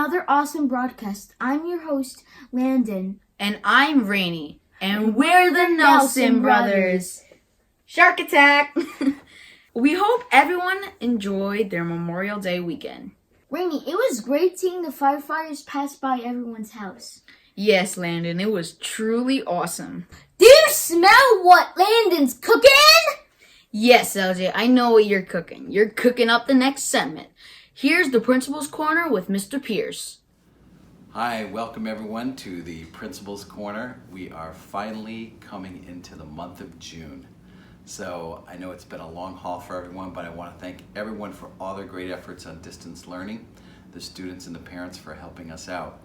another awesome broadcast. I'm your host, Landon. And I'm Rainey. And we're the Nelson Brothers. Shark attack! We hope everyone enjoyed their Memorial Day weekend. Rainey, it was great seeing the firefighters pass by everyone's house. Yes, Landon, it was truly awesome. Do you smell what Landon's cooking? Yes, LJ, I know what you're cooking. You're cooking up the next segment. Here's the Principal's Corner with Mr. Pierce. Hi, welcome everyone to the Principal's Corner. We are finally coming into the month of June. So I know it's been a long haul for everyone, but I want to thank everyone for all their great efforts on distance learning, the students and the parents for helping us out.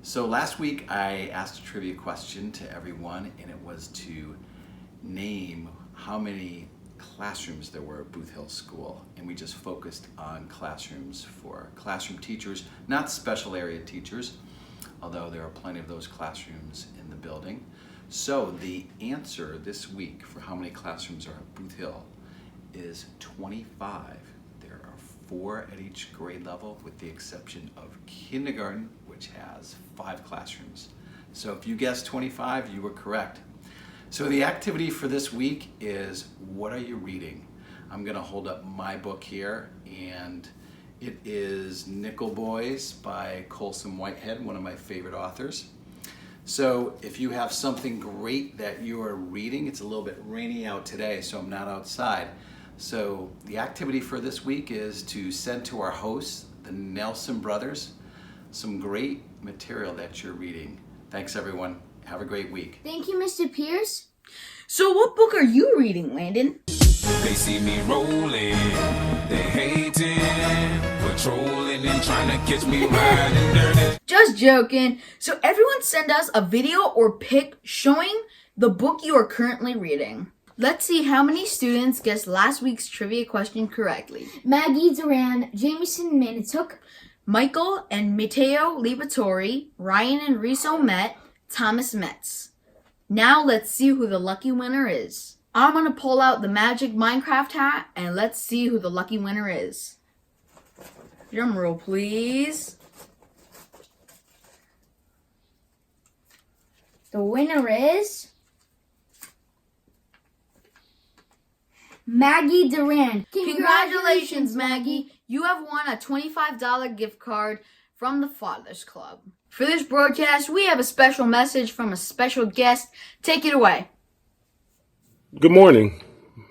So last week I asked a trivia question to everyone, and it was to name how many classrooms there were at Booth Hill School, and we just focused on classrooms for classroom teachers, not special area teachers, although there are plenty of those classrooms in the building. So the answer this week for how many classrooms are at Booth Hill is 25. There are 4 at each grade level, with the exception of kindergarten, which has 5 classrooms. So if you guessed 25, you were correct. So the activity for this week is, what are you reading? I'm gonna hold up my book here, and it is Nickel Boys by Colson Whitehead, one of my favorite authors. So if you have something great that you are reading, it's a little bit rainy out today, so I'm not outside. So the activity for this week is to send to our hosts, the Nelson Brothers, some great material that you're reading. Thanks everyone. Have a great week. Thank you, Mr. Pierce. So what book are you reading, Landon? They see me rolling, they hating, patrolling and trying to catch me riding dirty. Just joking. So everyone send us a video or pic showing the book you are currently reading. Let's see how many students guessed last week's trivia question correctly. Maggie Duran, Jameson Manitouk, Michael and Matteo Libatori, Ryan and Riso Met, Thomas Metz. Now let's see who the lucky winner is. I'm going to pull out the magic Minecraft hat and let's see who the lucky winner is. Drum roll, please. The winner is Maggie Duran. Congratulations, Maggie. You have won a $25 gift card from the Fathers Club. For this broadcast, we have a special message from a special guest. Take it away. Good morning.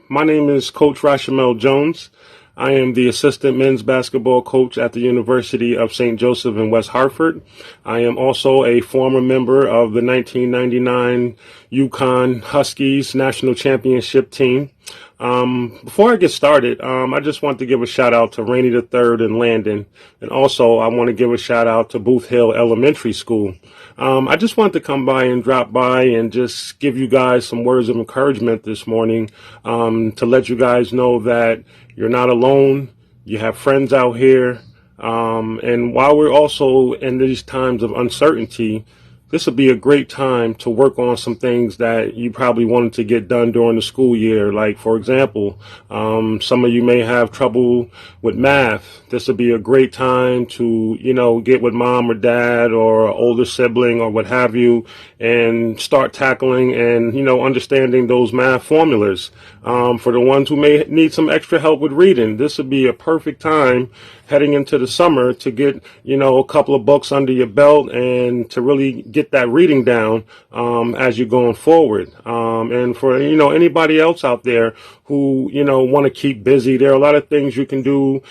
My name is Coach Rashamel Jones. I am the assistant men's basketball coach at the University of St. Joseph in West Hartford. I am also a former member of the 1999 UConn Huskies national championship team. Before I get started, I just want to give a shout out to Rainey III and Landon. And also I want to give a shout out to Booth Hill Elementary School. I just wanted to come by and drop by and just give you guys some words of encouragement this morning, to let you guys know that you're not alone. You have friends out here. And while we're also in these times of uncertainty, this would be a great time to work on some things that you probably wanted to get done during the school year. Like, for example, some of you may have trouble with math. This would be a great time to, get with mom or dad or an older sibling or what have you and start tackling and, understanding those math formulas. For the ones who may need some extra help with reading, this would be a perfect time heading into the summer to get, a couple of books under your belt and to really get that reading down as you're going forward. And for, anybody else out there who, want to keep busy, there are a lot of things you can do.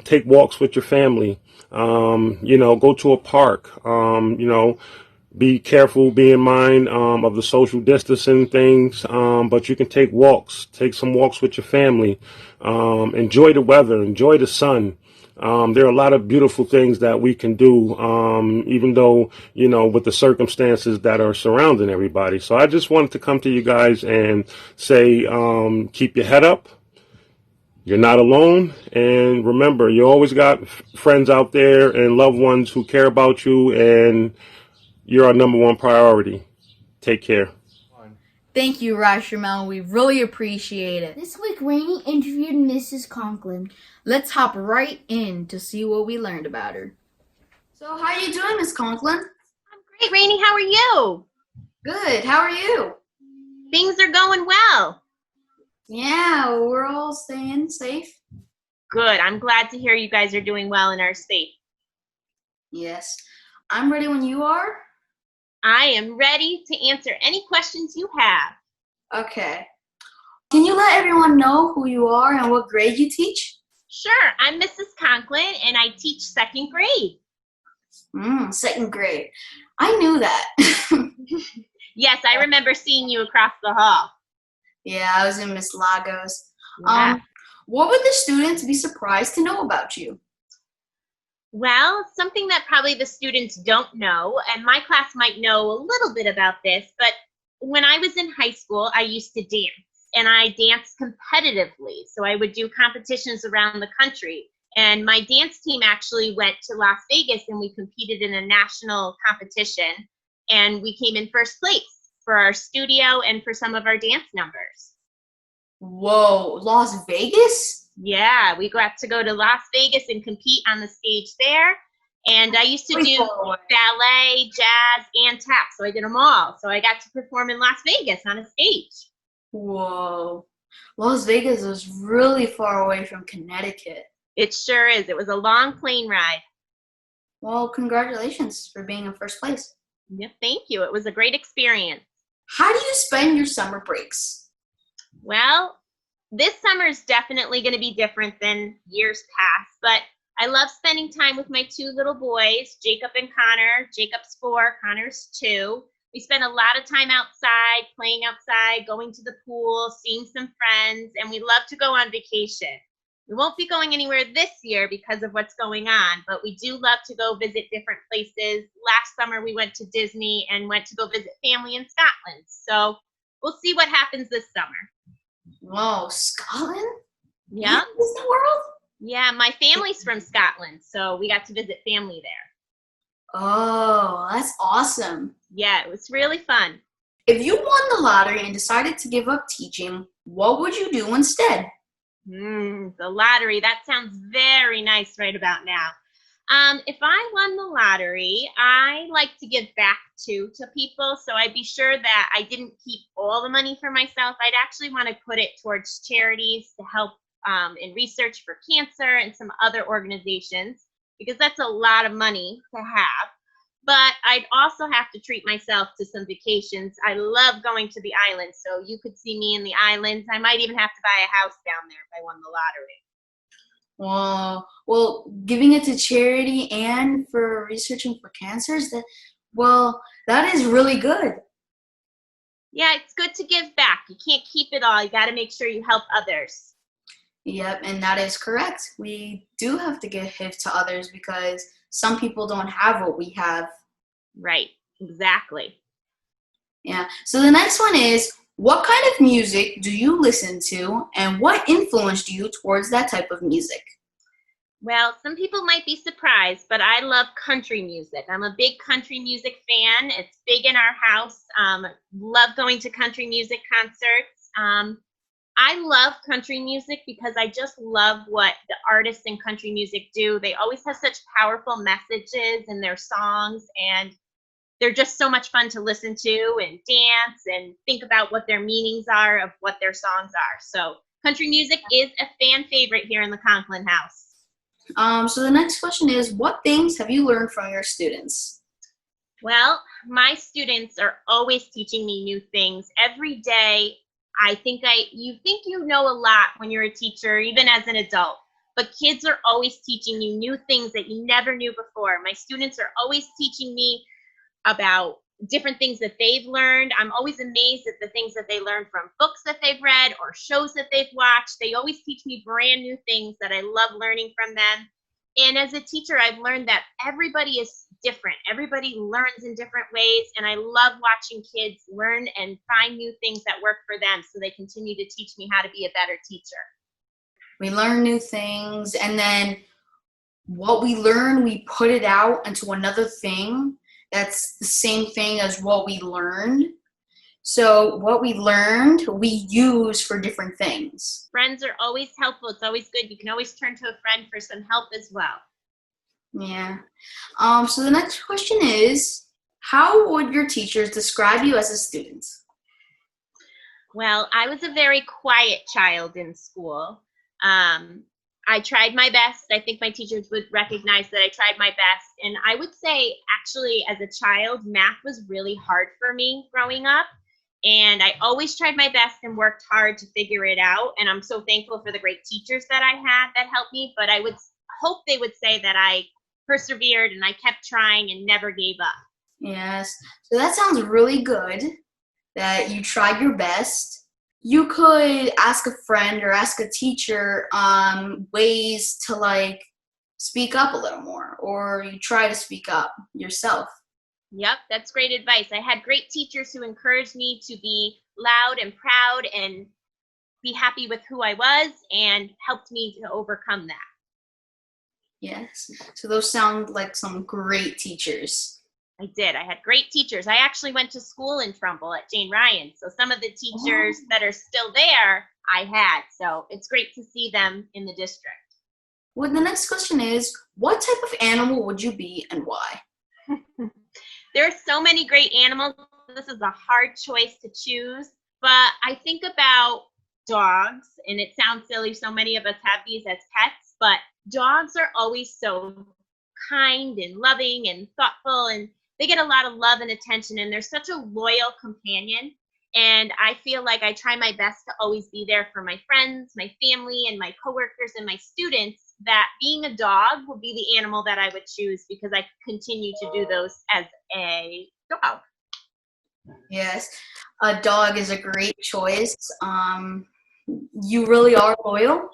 Take walks with your family, go to a park, be careful, be in mind of the social distancing things, but you can take some walks with your family, enjoy the weather, enjoy the sun. There are a lot of beautiful things that we can do, even though, with the circumstances that are surrounding everybody. So I just wanted to come to you guys and say, keep your head up. You're not alone. And remember, you always got friends out there and loved ones who care about you, and you're our number one priority. Take care. Thank you, Rashamel. We really appreciate it. This week, Rainey interviewed Mrs. Conklin. Let's hop right in to see what we learned about her. So how are you doing, Miss Conklin? I'm great, Rainey. How are you? Good. How are you? Things are going well. Yeah, we're all staying safe. Good. I'm glad to hear you guys are doing well and are safe. Yes. I'm ready when you are. I am ready to answer any questions you have. Okay. Can you let everyone know who you are and what grade you teach? Sure. I'm Mrs. Conklin, and I teach second grade. Second grade. I knew that. Yes, I remember seeing you across the hall. Yeah, I was in Miss Lagos. Yeah. What would the students be surprised to know about you? Well, something that probably the students don't know, and my class might know a little bit about this, but when I was in high school, I used to dance, and I danced competitively. So I would do competitions around the country. And my dance team actually went to Las Vegas, and we competed in a national competition, and we came in first place for our studio and for some of our dance numbers. Whoa, Las Vegas? Yeah, we got to go to Las Vegas and compete on the stage there. And I used to do ballet, jazz, and tap. So I did them all. So I got to perform in Las Vegas on a stage. Whoa. Las Vegas is really far away from Connecticut. It sure is. It was a long plane ride. Well, congratulations for being in first place. Yep, thank you. It was a great experience. How do you spend your summer breaks? Well, this summer is definitely going to be different than years past, but I love spending time with my two little boys, Jacob and Connor. Jacob's 4, Connor's 2. We spend a lot of time outside, playing outside, going to the pool, seeing some friends, and we love to go on vacation. We won't be going anywhere this year because of what's going on, but we do love to go visit different places. Last summer we went to Disney and went to go visit family in Scotland. So we'll see what happens this summer. Whoa, Scotland? Yeah. Disney World? Yeah, my family's from Scotland, so we got to visit family there. Oh, that's awesome. Yeah, it was really fun. If you won the lottery and decided to give up teaching, what would you do instead? The lottery, that sounds very nice right about now. If I won the lottery, I like to give back to people, so I'd be sure that I didn't keep all the money for myself. I'd actually want to put it towards charities to help in research for cancer and some other organizations, because that's a lot of money to have. But I'd also have to treat myself to some vacations. I love going to the islands, so you could see me in the islands. I might even have to buy a house down there if I won the lottery. Well, giving it to charity and for researching for cancers, that is really good. Yeah, it's good to give back. You can't keep it all. You got to make sure you help others. Yep, and that is correct. We do have to give to others because some people don't have what we have. Right, exactly. Yeah, so the next one is, what kind of music do you listen to and what influenced you towards that type of music? Well, some people might be surprised, but I love country music. I'm a big country music fan. It's big in our house. Love going to country music concerts. I love country music because I just love what the artists in country music do. They always have such powerful messages in their songs, and they're just so much fun to listen to and dance and think about what their meanings are of what their songs are. So country music is a fan favorite here in the Conklin house. So the next question is, what things have you learned from your students? Well, my students are always teaching me new things. Every day, you think you know a lot when you're a teacher, even as an adult, but kids are always teaching you new things that you never knew before. My students are always teaching me about different things that they've learned. I'm always amazed at the things that they learn from books that they've read or shows that they've watched. They always teach me brand new things that I love learning from them. And as a teacher, I've learned that everybody is different. Everybody learns in different ways, and I love watching kids learn and find new things that work for them so they continue to teach me how to be a better teacher. We learn new things, and then what we learn, we put it out into another thing that's the same thing as what we learned. So what we learned, we use for different things. Friends are always helpful. It's always good. You can always turn to a friend for some help as well. Yeah. So the next question is, how would your teachers describe you as a student? Well, I was a very quiet child in school. I tried my best. I think my teachers would recognize that I tried my best. And I would say, actually, as a child, math was really hard for me growing up. And I always tried my best and worked hard to figure it out. And I'm so thankful for the great teachers that I had that helped me. But I would hope they would say that I persevered and I kept trying and never gave up. Yes. So that sounds really good that you tried your best. You could ask a friend or ask a teacher ways to like speak up a little more, or you try to speak up yourself. Yep, that's great advice. I had great teachers who encouraged me to be loud and proud and be happy with who I was and helped me to overcome that. Yes. So those sound like some great teachers. I did. I had great teachers. I actually went to school in Trumbull at Jane Ryan. So some of the teachers that are still there, I had. So it's great to see them in the district. Well, the next question is, what type of animal would you be and why? There are so many great animals. This is a hard choice to choose, but I think about dogs, and it sounds silly. So many of us have these as pets, but dogs are always so kind and loving and thoughtful, and they get a lot of love and attention, and they're such a loyal companion. And I feel like I try my best to always be there for my friends, my family, and my coworkers and my students, that being a dog would be the animal that I would choose because I continue to do those as a dog. Yes, a dog is a great choice. You really are loyal,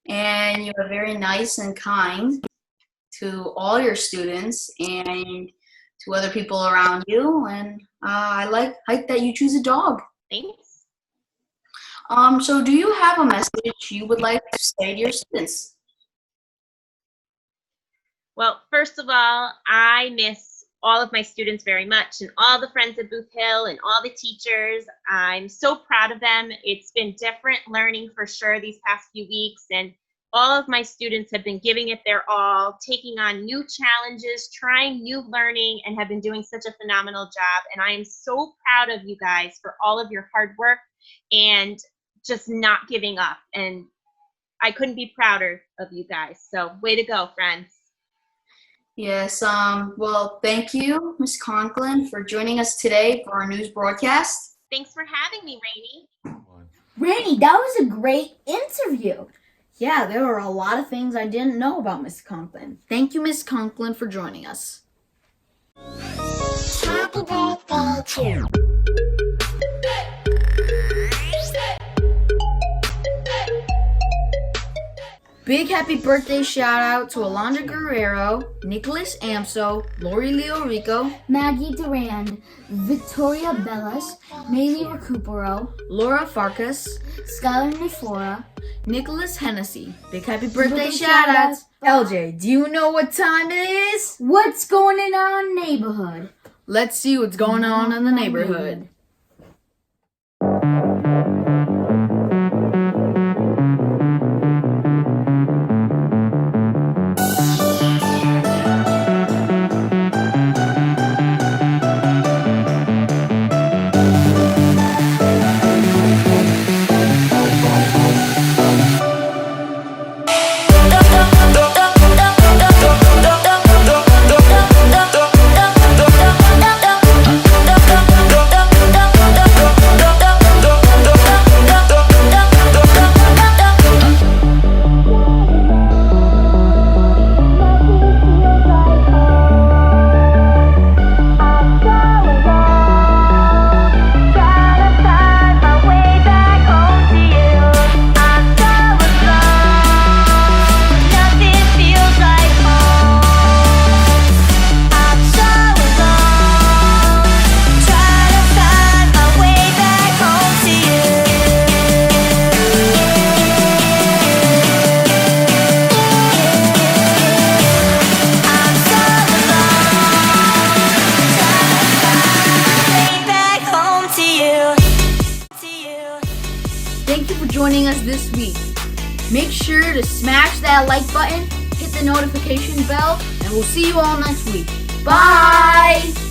and you are very nice and kind to all your students and to other people around you. And I like that you choose a dog. Thanks. So do you have a message you would like to say to your students? Well, first of all, I miss all of my students very much, and all the friends at Booth Hill and all the teachers. I'm so proud of them. It's been different learning for sure these past few weeks, and all of my students have been giving it their all, taking on new challenges, trying new learning, and have been doing such a phenomenal job. And I am so proud of you guys for all of your hard work and just not giving up. And I couldn't be prouder of you guys. So way to go, friends. Yes, well, thank you, Ms. Conklin, for joining us today for our news broadcast. Thanks for having me, Rainey. Rainey, that was a great interview. Yeah, there were a lot of things I didn't know about Miss Conklin. Thank you, Miss Conklin, for joining us. Happy birthday to you. Big happy birthday shout out to Alondra Guerrero, Nicholas Amso, Lori Leo Rico, Maggie Durand, Victoria Bellas, Maylee Recupero, Laura Farkas, Skylar Nefora, Nicholas Hennessy. Big happy birthday Birthday shout outs. shout-outs. LJ, do you know what time it is? What's going on in our neighborhood? Let's see what's going on in the neighborhood. Thank you for joining us this week. Make sure to smash that like button, hit the the notification bell, and we'll see you all next week. Bye!